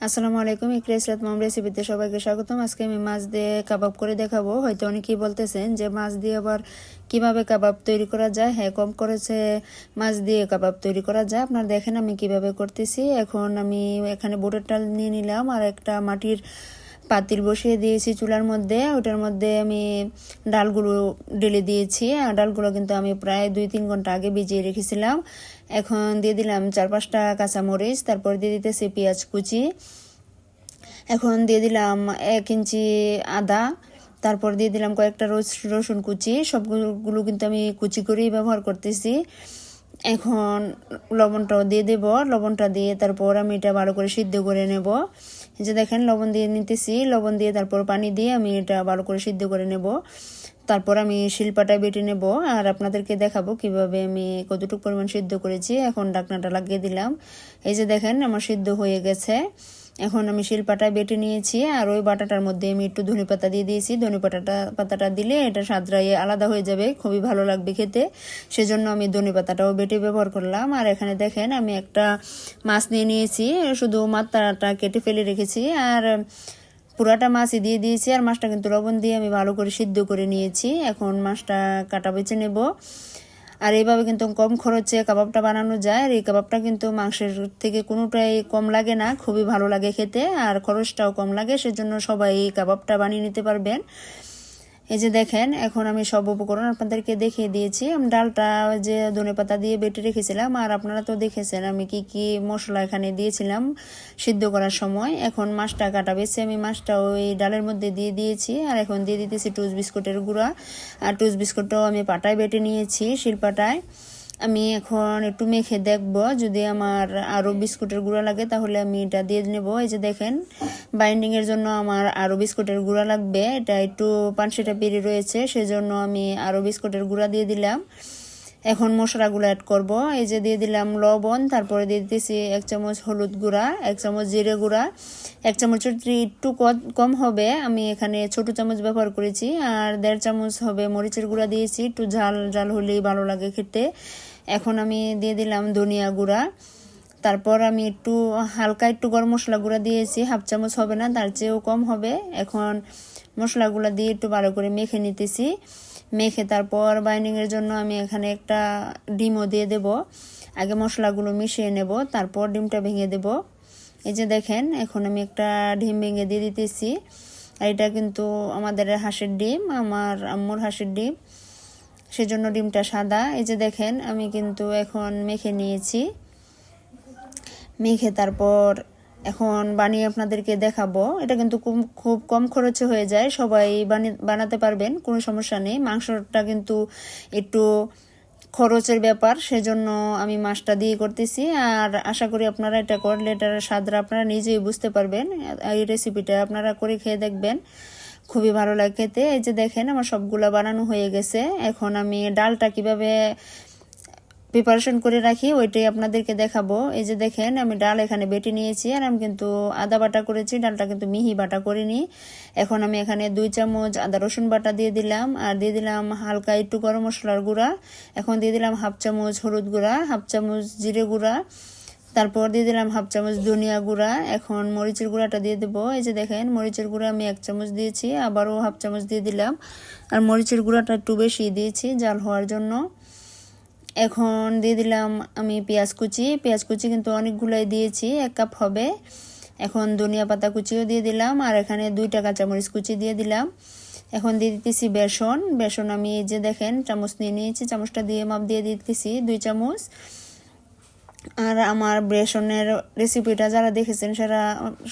আসসালামু আলাইকুম। ইকরা ইসরাত মম রেসিপিতে সবাইকে স্বাগতম। আজকে আমি মাছ দিয়ে কাবাব করে দেখাবো। হয়তো অনেকেই বলতেছেন যে মাছ দিয়ে আবার কিভাবে কাবাব তৈরি করা যায়। হ্যাঁ, কম খরচে মাছ দিয়ে কাবাব তৈরি করা যায়। আপনারা দেখেন আমি কিভাবে করতেছি। এখন আমি এখানে বুটের ডাল নিয়ে নিলাম আর একটা মাটির পাতিল বসিয়ে দিয়েছি চুলার মধ্যে। ওটার মধ্যে আমি ডালগুলো ঢেলে দিয়েছি। আর ডালগুলো কিন্তু আমি প্রায় 2-3 ঘন্টা আগে ভিজিয়ে রেখেছিলাম। এখন দিয়ে দিলাম 4-5টা কাঁচামরিচ, তারপর দিয়ে দিতেছি পেঁয়াজ কুচি, এখন দিয়ে দিলাম 1 ইঞ্চি আদা, তারপর দিয়ে দিলাম কয়েকটা রসুন কুচি। সবগুলো কিন্তু আমি কুচি করেই ব্যবহার করতেছি। এখন লবণটাও দিয়ে দেব। লবণটা দিয়ে তারপর আমি এটা ভালো করে সিদ্ধ করে নেব। এই যে দেখেন লবণ দিয়ে নিতেছি। লবণ দিয়ে তারপর পানি দিয়ে আমি এটা ভালো করে সিদ্ধ করে নেব। তারপর আমি শিলপাটায় বেটে নেব আর আপনাদেরকে দেখাবো কিভাবে আমি কতটুকু পরিমাণ সিদ্ধ করেছি। এখন ঢাকনাটা লাগিয়ে দিলাম। এই যে দেখেন আমার সিদ্ধ হয়ে গেছে। এখন আমি শিলপাটায় বেটে নিয়েছি আর ওই বাটাটার মধ্যে আমি একটু ধনেপাতা দিয়ে দিয়েছি। ধনেপাতাটা দিলে এটা স্বাদটাই আলাদা হয়ে যাবে, খুবই ভালো লাগবে খেতে। সেজন্য আমি ধনেপাতাটাও বেটে ব্যবহার করলাম। আর এখানে দেখেন আমি একটা মাছ নিয়ে নিয়েছি, শুধু মাথাটা কেটে ফেলে রেখেছি আর পুরাটা মাছই দিয়ে দিয়েছি। আর মাছটা কিন্তু লবণ দিয়ে আমি ভালো করে সিদ্ধ করে নিয়েছি। এখন মাছটা কাটা বেছে নেব। আর এইভাবে কিন্তু কম খরচে কাবাবটা বানানো যায়। আর এই কাবাবটা কিন্তু মাংসের থেকে কোনোটাই কম লাগে না, খুবই ভালো লাগে খেতে আর খরচটাও কম লাগে। সেজন্য সবাই এই কাবাবটা বানিয়ে নিতে পারবেন। এই যে দেখেন এখন আমি সব উপকরণ আপনাদেরকে দেখিয়ে দিয়েছি। আমি ডালটা যে ধনেপাতা দিয়ে বেটে রেখেছিলাম আর আপনারা তো দেখেছেন আমি কি কি মশলা এখানে দিয়েছিলাম সিদ্ধ করার সময়। এখন মাছটা কাটা বেছে আমি মাছটা ওই ডালের মধ্যে দিয়ে দিয়েছি। আর এখন দিয়ে দিতেছি টুস বিস্কুটের গুঁড়া। আর টুস বিস্কুটটাও আমি পাটায় বেটে নিয়েছি, শিলপাটায়। আমি এখন একটু মেখে দেখব, যদি আমার আরও বিস্কুটের গুঁড়া লাগে তাহলে আমি এটা দিয়ে নেব। এই যে দেখেন বাইন্ডিংয়ের জন্য আমার আরও বিস্কুটের গুঁড়া লাগবে। এটা একটু পানসিটা পেরে রয়েছে, সেজন্য আমি আরও বিস্কুটের গুঁড়া দিয়ে দিলাম। এখন মশলাগুলো অ্যাড করব। এই যে দিয়ে দিলাম লবণ, তারপরে দিয়ে দিতেছি 1 চামচ হলুদ গুঁড়া, 1 চামচ জিরে গুঁড়া, 1 চামচের একটু কম হবে, আমি এখানে ছোট চামচ ব্যবহার করেছি। আর 1.5 চামচ হবে মরিচের গুঁড়া দিয়েছি, একটু ঝাল ঝাল হলেই ভালো লাগে খেতে। এখন আমি দিয়ে দিলাম ধনিয়া গুঁড়া, তারপর আমি হালকা একটু গরম মশলা গুঁড়া দিয়েছি, 1/2 চামচ হবে না, তার চেয়েও কম হবে। এখন মশলাগুলো দিয়ে একটু ভালো করে মেখে নিতেছি। মেখে তারপর বাইন্ডিংয়ের জন্য আমি এখানে একটা ডিমও দিয়ে দেব। আগে মশলাগুলো মিশিয়ে নেব, তারপর ডিমটা ভেঙে দেব। এই যে দেখেন এখন আমি একটা ডিম ভেঙে দিয়ে দিতেছি। আর এটা কিন্তু আমাদের হাঁসের ডিম, আমার আম্মুর হাঁসের ডিম, সেজন্য ডিমটা সাদা। এই যে দেখেন আমি কিন্তু এখন মেখে নিয়েছি। মেখে তারপর এখন বানিয়ে আপনাদেরকে দেখাবো। এটা কিন্তু খুব কম খরচে হয়ে যায়, সবাই বানাতে পারবেন, কোনো সমস্যা নেই। মাংসটা কিন্তু একটু খরচের ব্যাপার, সেজন্য আমি মাছটা দিয়ে করতেছি। আর আশা করি আপনারা এটা করলে এটার স্বাদটা আপনারা নিজেই বুঝতে পারবেন। এই রেসিপিটা আপনারা করে খেয়ে দেখবেন, খুবই ভালো লাগে খেতে। এই যে দেখেন আমার সবগুলো বানানো হয়ে গেছে। এখন আমি ডালটা কিভাবে প্রিপারেশন করে রাখি ওইটাই আপনাদেরকে দেখাবো। এই যে দেখেন আমি ডাল এখানে বেটে নিয়েছি আর আমি কিন্তু আদা বাটা করেছি, ডালটা কিন্তু মিহি বাটা করিনি। এখন আমি এখানে 2 চামচ আদা রসুন বাটা দিয়ে দিলাম আর দিয়ে দিলাম হালকা একটু গরম মশলার গুঁড়া। এখন দিয়ে দিলাম 1/2 চামচ হলুদ গুঁড়া, 1/2 চামচ জিরে গুঁড়া, তারপর দিয়ে দিলাম 1/2 চামচ ধনিয়া গুঁড়া। এখন মরিচের গুঁড়াটা দিয়ে দেবো। এই যে দেখেন মরিচের গুঁড়া আমি 1 চামচ দিয়েছি, আবারও 1/2 চামচ দিয়ে দিলাম। আর মরিচের গুঁড়াটা একটু বেশি দিয়েছি জাল হওয়ার জন্য। এখন দিয়ে দিলাম আমি পেঁয়াজ কুচি কিন্তু অনেকগুলাই দিয়েছি, 1 কাপ হবে। এখন ধনিয়া পাতা কুচিও দিয়ে দিলাম আর এখানে 2টা কাঁচামরিচ কুচি দিয়ে দিলাম। এখন দিয়ে দিতেছি বেসন আমি এই যে দেখেন চামচ নিয়ে নিয়েছি, চামচটা দিয়ে মাপ দিয়ে দিতেছি 2 চামচ। আর আমার বেসনের রেসিপিটা যারা দেখেছেন সেটা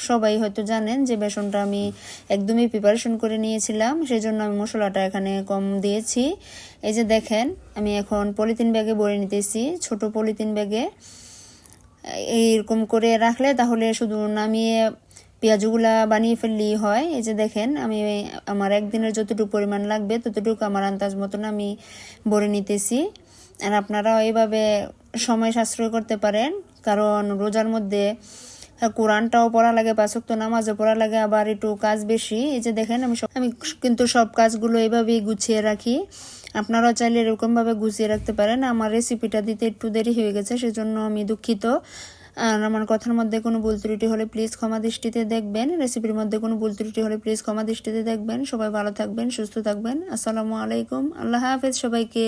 সবাই হয়তো জানেন যে বেসনটা আমি একদমই প্রিপারেশন করে নিয়েছিলাম, সেজন্য আমি মশলাটা এখানে কম দিয়েছি। এই যে দেখেন আমি এখন পলিথিন ব্যাগে ভরে নিতেছি, ছোট পলিথিন ব্যাগে। এইরকম করে রাখলে তাহলে শুধু নামিয়ে পেঁয়াজগুলা বানিয়ে ফেললেই হয়। এই যে দেখেন আমি আমার একদিনের যতটুকু পরিমাণ লাগবে ততটুকু আমার আন্দাজ মতন আমি ভরে নিতেছি। আর আপনারাও এইভাবে সময় সাশ্রয় করতে পারেন, কারণ রোজার মধ্যে কোরআনটাও পড়া লাগে, 5 ওয়াক্ত নামাজও পড়া লাগে, আবার একটু কাজ বেশি। এই যে দেখেন আমি কিন্তু সব কাজগুলো এইভাবেই গুছিয়ে রাখি। আপনারাও চাইলে এরকমভাবে গুছিয়ে রাখতে পারেন। আমার রেসিপিটা দিতে একটু দেরি হয়ে গেছে, সেজন্য আমি দুঃখিত। আর আমার কথার মধ্যে কোনো ভুল ত্রুটি হলে প্লিজ ক্ষমা দৃষ্টিতে দেখবেন, রেসিপির মধ্যে কোনো ভুল ত্রুটি হলে প্লিজ ক্ষমা দৃষ্টিতে দেখবেন। সবাই ভালো থাকবেন, সুস্থ থাকবেন। আসসালামু আলাইকুম, আল্লাহ হাফেজ সবাইকে।